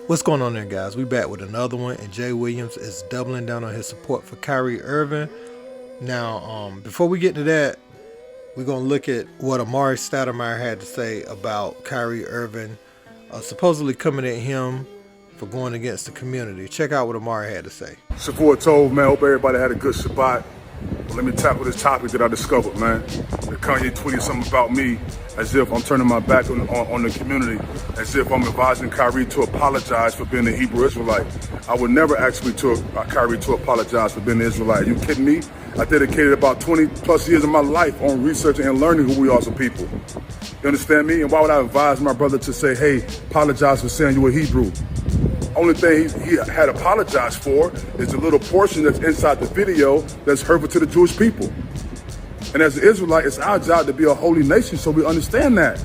What's going on there, guys? We back with another one, and Jay Williams is doubling down on his support for Kyrie Irving. Now, before we get to that, we're going to look at what Amari Stoudemire had to say about Kyrie Irving supposedly coming at him for going against the community. Check out what Amari had to say. Shakur told, man, hope everybody had a good Shabbat. Let me tackle this topic that I discovered, man. Kanye tweeted something about me as if I'm turning my back on the community, as if I'm advising Kyrie to apologize for being a Hebrew Israelite. I would never ask Kyrie to apologize for being an Israelite. Are you kidding me? I dedicated about 20 plus years of my life on researching and learning who we are as a people. You understand me? And why would I advise my brother to say, hey, apologize for saying you were Hebrew? Only thing he had apologized for is the little portion that's inside the video that's hurtful to the Jewish people. And as an Israelite, it's our job to be a holy nation, so we understand that.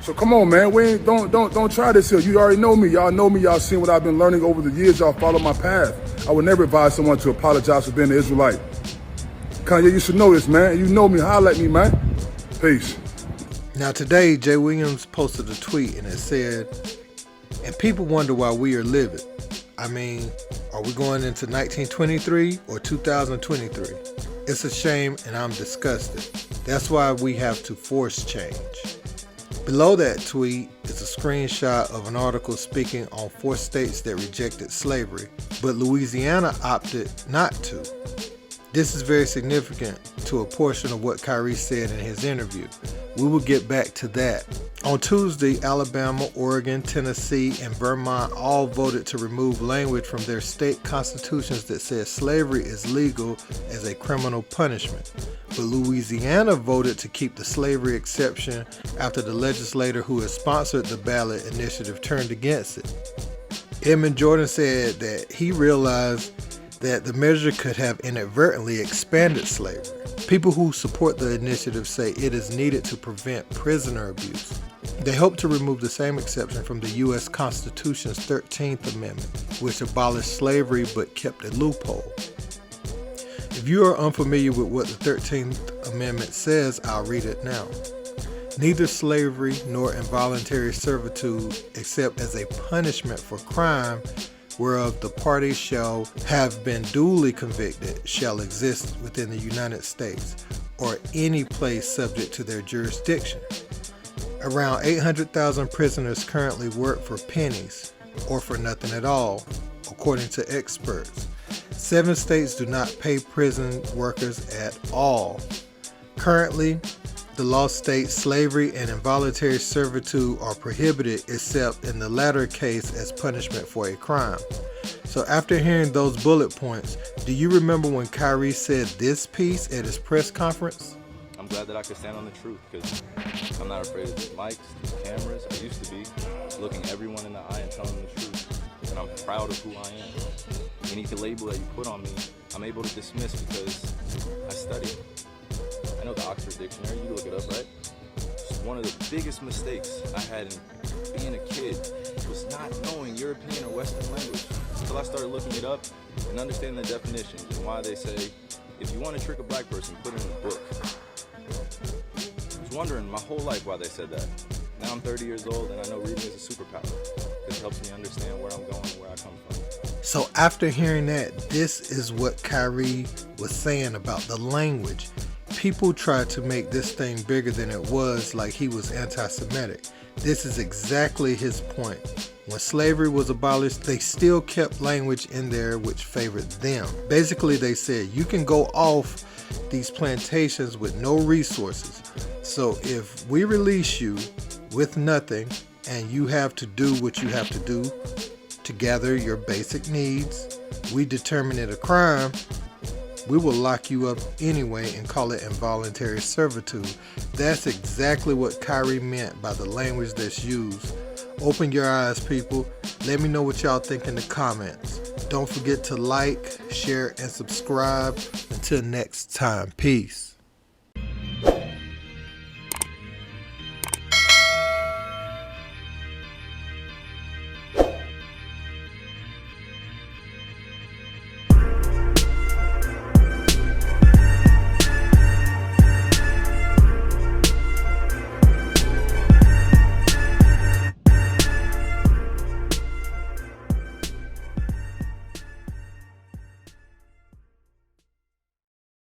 So come on, man, don't try this here. You already know me. Y'all know me. Y'all seen what I've been learning over the years. Y'all follow my path. I would never advise someone to apologize for being an Israelite. Kanye, you should know this, man. You know me. Holla at me, man. Peace. Now today, Jay Williams posted a tweet and it said, and people wonder why we are livid. I mean, are we going into 1923 or 2023? It's a shame and I'm disgusted. That's why we have to force change. Below that tweet is a screenshot of an article speaking on 4 states that rejected slavery, but Louisiana opted not to. This is very significant to a portion of what Kyrie said in his interview. We will get back to that. On Tuesday, Alabama, Oregon, Tennessee, and Vermont all voted to remove language from their state constitutions that says slavery is legal as a criminal punishment. But Louisiana voted to keep the slavery exception after the legislator who has sponsored the ballot initiative turned against it. Edmund Jordan said that he realized that the measure could have inadvertently expanded slavery. People who support the initiative say it is needed to prevent prisoner abuse. They hope to remove the same exception from the U.S. Constitution's 13th Amendment, which abolished slavery but kept a loophole. If you are unfamiliar with what the 13th Amendment says, I'll read it now. Neither slavery nor involuntary servitude, except as a punishment for crime whereof the parties shall have been duly convicted, shall exist within the United States or any place subject to their jurisdiction. Around 800,000 prisoners currently work for pennies or for nothing at all, according to experts. 7 states do not pay prison workers at all. Currently, the law states slavery and involuntary servitude are prohibited except in the latter case as punishment for a crime. So after hearing those bullet points, do you remember when Kyrie said this piece at his press conference? I'm glad that I could stand on the truth because I'm not afraid of these mics, these cameras. I used to be looking everyone in the eye and telling them the truth. And I'm proud of who I am. Any label that you put on me, I'm able to dismiss because I studied. I know the Oxford Dictionary, you look it up, right? One of the biggest mistakes I had in being a kid was not knowing European or Western language until I started looking it up and understanding the definitions and why they say, if you want to trick a black person, put it in a book. I was wondering my whole life why they said that. Now I'm 30 years old and I know reading is a superpower because it helps me understand where I'm going and where I come from. So after hearing that, this is what Kyrie was saying about the language. People tried to make this thing bigger than it was, like he was anti-Semitic. This is exactly his point. When slavery was abolished, they still kept language in there which favored them. Basically, they said you can go off these plantations with no resources. So if we release you with nothing and you have to do what you have to do to gather your basic needs, we determine it a crime, we will lock you up anyway and call it involuntary servitude. That's exactly what Kyrie meant by the language that's used. Open your eyes, people. Let me know what y'all think in the comments. Don't forget to like, share, and subscribe. Until next time, peace.